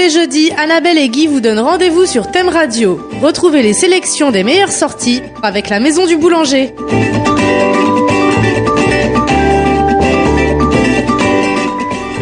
les jeudis, Annabelle et Guy vous donnent rendez-vous sur Thème Radio. Retrouvez les sélections des meilleures sorties avec la Maison du Boulanger.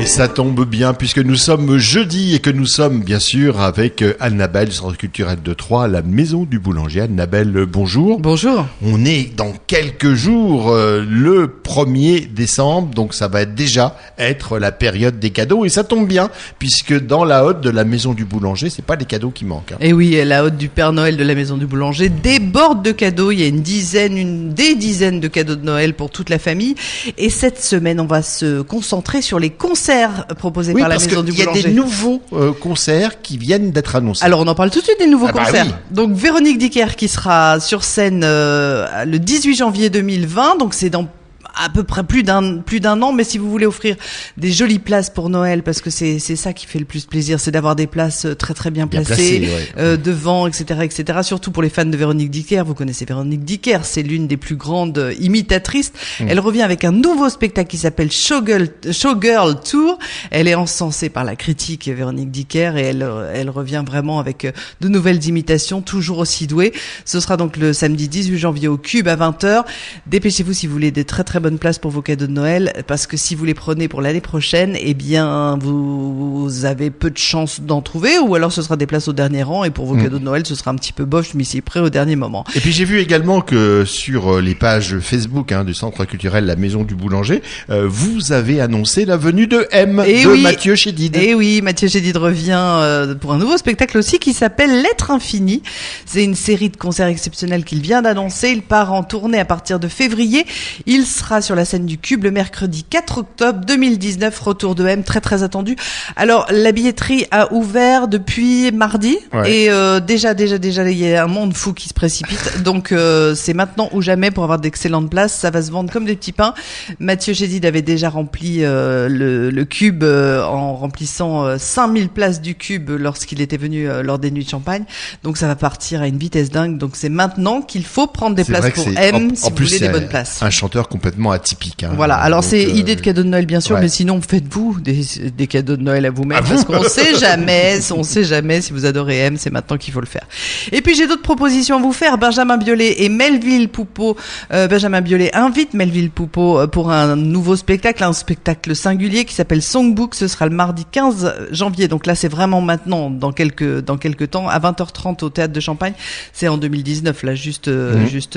Et ça tombe bien puisque nous sommes jeudi et que nous sommes bien sûr avec Annabelle du Centre culturel de Troyes, la Maison du Boulanger. Annabelle, bonjour. Bonjour. On est dans quelques jours, le 1er décembre, donc ça va déjà être la période des cadeaux. Et ça tombe bien puisque dans la hotte de la Maison du Boulanger, c'est pas les cadeaux qui manquent. Et oui, la hotte du Père Noël de la Maison du Boulanger déborde de cadeaux. Il y a des dizaines de cadeaux de Noël pour toute la famille. Et cette semaine, on va se concentrer sur les concerts proposés par la Maison du Boulanger. Il y a des nouveaux concerts qui viennent d'être annoncés. Alors on en parle tout de suite des nouveaux concerts. Oui. Donc Véronique Dicker qui sera sur scène le 18 janvier 2020. Donc c'est dans à peu près plus d'un an, mais si vous voulez offrir des jolies places pour Noël, parce que c'est ça qui fait le plus plaisir, c'est d'avoir des places très très bien placées, devant, etc. Surtout pour les fans de Véronique Dicker. Vous connaissez Véronique Dicker, c'est l'une des plus grandes imitatrices. Elle revient avec un nouveau spectacle qui s'appelle Showgirl Tour. Elle est encensée par la critique, Véronique Dicker, et elle revient vraiment avec de nouvelles imitations, toujours aussi douée. Ce sera donc le samedi 18 janvier au Cube à 20h. Dépêchez-vous si vous voulez des très très bonne place pour vos cadeaux de Noël, parce que si vous les prenez pour l'année prochaine, eh bien vous avez peu de chances d'en trouver, ou alors ce sera des places au dernier rang, et pour vos cadeaux de Noël ce sera un petit peu bof, mais c'est prêt au dernier moment. Et puis j'ai vu également que sur les pages Facebook du Centre culturel La Maison du Boulanger, vous avez annoncé la venue de Mathieu Chédid. Et oui, Mathieu Chédid revient pour un nouveau spectacle aussi qui s'appelle L'être infini. C'est une série de concerts exceptionnels qu'il vient d'annoncer. Il part en tournée à partir de février. Il sera sur la scène du Cube le mercredi 4 octobre 2019, retour de très très attendu. Alors la billetterie a ouvert depuis mardi, et déjà il y a un monde fou qui se précipite, donc c'est maintenant ou jamais pour avoir d'excellentes places. Ça va se vendre comme des petits pains. Mathieu Chédid avait déjà rempli le Cube en remplissant 5000 places du Cube lorsqu'il était venu lors des Nuits de Champagne, donc ça va partir à une vitesse dingue. Donc c'est maintenant qu'il faut prendre des places pour si vous voulez des bonnes places. Un chanteur complètement atypique. Voilà, alors donc, c'est idée de cadeau de Noël bien sûr, mais sinon faites-vous des cadeaux de Noël à vous-même, parce qu'on sait jamais si vous adorez c'est maintenant qu'il faut le faire. Et puis j'ai d'autres propositions à vous faire. Benjamin Biolay et Melville Poupeau. Benjamin Biolay invite Melville Poupeau pour un nouveau spectacle, un spectacle singulier qui s'appelle Songbook. Ce sera le mardi 15 janvier, donc là c'est vraiment maintenant, dans quelques temps, à 20h30 au Théâtre de Champagne. C'est en 2019, là juste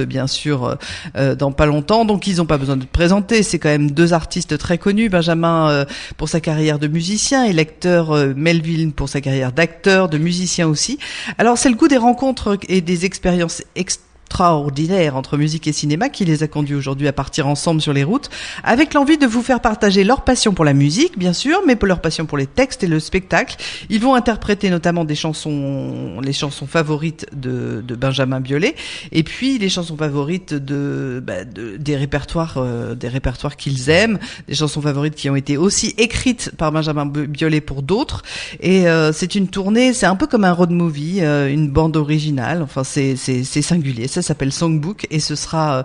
bien sûr dans pas longtemps, donc ils ont pas besoin de présenter, c'est quand même deux artistes très connus, Benjamin pour sa carrière de musicien et l'acteur Melville pour sa carrière d'acteur, de musicien aussi. Alors c'est le goût des rencontres et des expériences extraordinaire entre musique et cinéma qui les a conduits aujourd'hui à partir ensemble sur les routes, avec l'envie de vous faire partager leur passion pour la musique, bien sûr, mais pour leur passion pour les textes et le spectacle. Ils vont interpréter notamment les chansons favorites de Benjamin Biolay, et puis les chansons favorites des répertoires qu'ils aiment, des chansons favorites qui ont été aussi écrites par Benjamin Biolay pour d'autres. Et c'est une tournée, c'est un peu comme un road movie, une bande originale. Enfin, c'est singulier. Ça s'appelle Songbook, et ce sera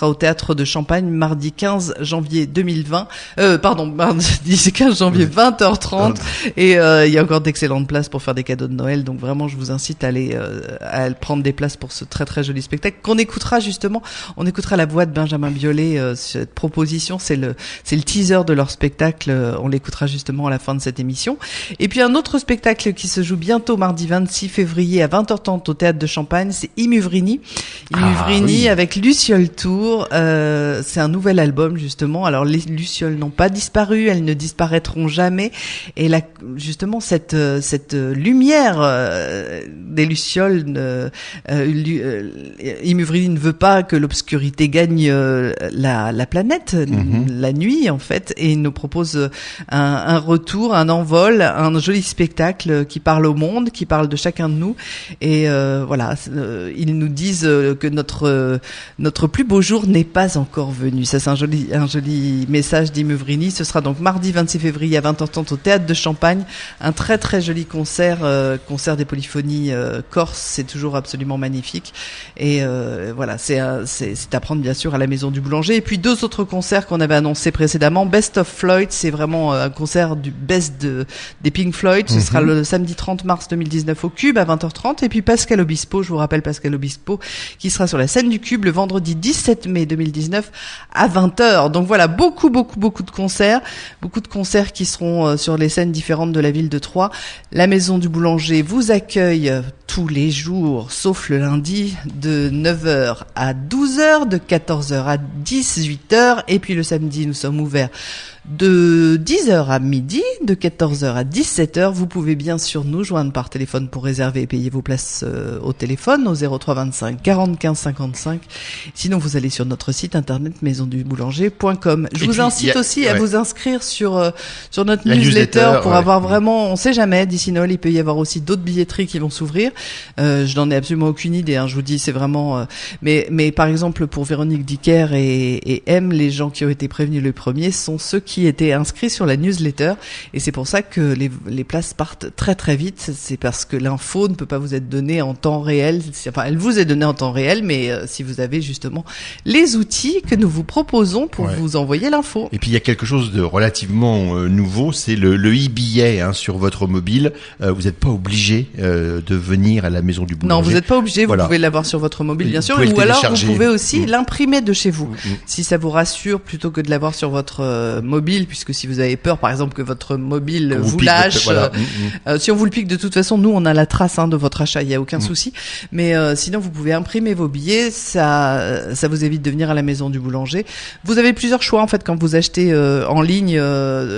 au Théâtre de Champagne mardi 15 janvier 2020. Mardi 15 janvier 20h30. Et il y a encore d'excellentes places pour faire des cadeaux de Noël. Donc vraiment, je vous incite à aller prendre des places pour ce très très joli spectacle qu'on écoutera justement. On écoutera la voix de Benjamin Biolay. Cette proposition, c'est le teaser de leur spectacle. On l'écoutera justement à la fin de cette émission. Et puis un autre spectacle qui se joue bientôt mardi 26 février à 20h30 au Théâtre de Champagne, c'est Imuvrini. Avec Luciole Tour. C'est un nouvel album justement. Alors les lucioles n'ont pas disparu, elles ne disparaîtront jamais. Et là, justement, cette lumière des lucioles, Imuvrini ne veut pas que l'obscurité gagne la planète, la nuit en fait, et il nous propose un retour, un envol, un joli spectacle qui parle au monde, qui parle de chacun de nous. Et voilà, ils nous disent que notre plus beau jour n'est pas encore venu. Ça, c'est un joli message d'Yves Vrini. Ce sera donc mardi 26 février à 20h30 au Théâtre de Champagne. Un très très joli concert des polyphonies corse. C'est toujours absolument magnifique. Et voilà, c'est à prendre bien sûr à la Maison du Boulanger. Et puis 2 autres concerts qu'on avait annoncés précédemment. Best of Floyd, c'est vraiment un concert du best des Pink Floyd. Ce sera le samedi 30 mars 2019 au Cube à 20h30. Et puis Pascal Obispo, je vous rappelle Pascal Obispo, qui sera sur la scène du Cube le vendredi 17 mai 2019 à 20h. Donc voilà, beaucoup de concerts. Beaucoup de concerts qui seront sur les scènes différentes de la ville de Troyes. La Maison du Boulanger vous accueille tous les jours, sauf le lundi, de 9h à 12h, de 14h à 18h, et puis le samedi, nous sommes ouverts de 10h à midi, de 14h à 17h. Vous pouvez bien sûr nous joindre par téléphone pour réserver et payer vos places au téléphone au 03 25 40 15 55. Sinon, vous allez sur notre site internet maisonduboulanger.com. Je vous incite aussi à vous inscrire sur notre newsletter pour avoir vraiment, on sait jamais, d'ici Noël, il peut y avoir aussi d'autres billetteries qui vont s'ouvrir. Je n'en ai absolument aucune idée, je vous dis, c'est vraiment, mais par exemple, pour Véronique Dicker et M, les gens qui ont été prévenus le premier sont ceux qui étaient inscrits sur la newsletter, et c'est pour ça que les places partent très très vite. C'est parce que l'info ne peut pas vous être donnée en temps réel. Enfin, elle vous est donnée en temps réel, mais si vous avez justement les outils que nous vous proposons pour vous envoyer l'info. Et puis il y a quelque chose de relativement nouveau, c'est le e-billet sur votre mobile. Vous n'êtes pas obligé de venir à la Maison du Boulanger. Non, vous n'êtes pas obligé. Vous pouvez l'avoir sur votre mobile, bien sûr, ou alors vous pouvez aussi l'imprimer de chez vous, si ça vous rassure, plutôt que de l'avoir sur votre mobile, puisque si vous avez peur, par exemple, que votre mobile vous lâche, si on vous le pique, de toute façon, nous on a la trace de votre achat, il y a aucun souci. Mais sinon, vous pouvez imprimer vos billets, ça vous évite de venir à la Maison du Boulanger. Vous avez plusieurs choix en fait quand vous achetez en ligne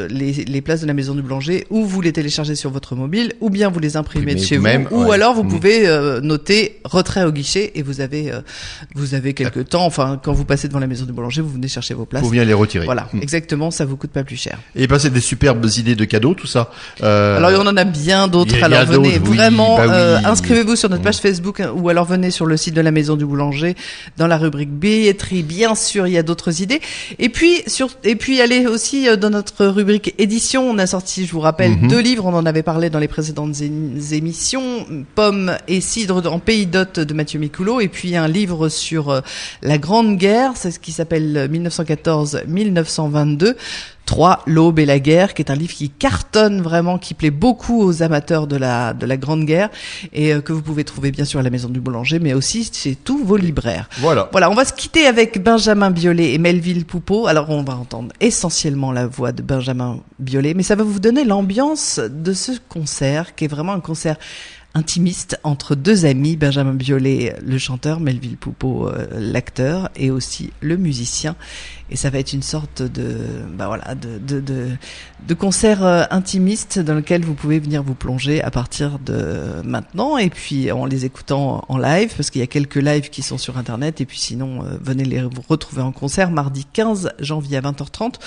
les places de la Maison du Boulanger, ou vous les téléchargez sur votre mobile, ou bien vous les imprimez de chez vous, ou alors vous pouvez noter retrait au guichet, et vous avez quelques temps. Enfin, quand vous passez devant la Maison du Boulanger, vous venez chercher vos places. Vous venez les retirer. Voilà, exactement, ça vous coûte pas plus cher. Et c'est des superbes idées de cadeaux, tout ça. Alors on en a bien d'autres. Alors venez vraiment, inscrivez-vous sur notre page Facebook, ou alors venez sur le site de la Maison du Boulanger dans la rubrique billetterie. Bien sûr, il y a d'autres idées. Et puis allez aussi dans notre rubrique édition. On a sorti, je vous rappelle, 2 livres. On en avait parlé dans les précédentes émissions. Pommes et cidre en pays d'hôtes de Mathieu Micoulot, et puis un livre sur la Grande Guerre, c'est ce qui s'appelle 1914-1922. Troyes, l'aube et la guerre, qui est un livre qui cartonne vraiment, qui plaît beaucoup aux amateurs de la Grande Guerre, et que vous pouvez trouver bien sûr à la Maison du Boulanger, mais aussi chez tous vos libraires. Voilà, on va se quitter avec Benjamin Biolay et Melville Poupeau. Alors on va entendre essentiellement la voix de Benjamin Biolay, mais ça va vous donner l'ambiance de ce concert, qui est vraiment un concert intimiste entre 2 amis, Benjamin Biolay, le chanteur, Melville Poupeau, l'acteur, et aussi le musicien. Et ça va être une sorte de concert intimiste dans lequel vous pouvez venir vous plonger à partir de maintenant, et puis en les écoutant en live, parce qu'il y a quelques lives qui sont sur internet, et puis sinon venez les retrouver en concert mardi 15 janvier à 20h30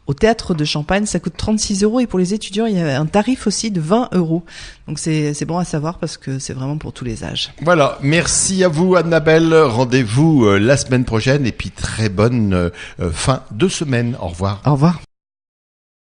au Théâtre de Champagne. Ça coûte 36 €, et pour les étudiants il y a un tarif aussi de 20 €. Donc c'est bon à savoir, parce que c'est vraiment pour tous les âges. Voilà, merci à vous Annabelle, rendez-vous la semaine prochaine, et puis très bonne fin de semaine. Au revoir. Au revoir.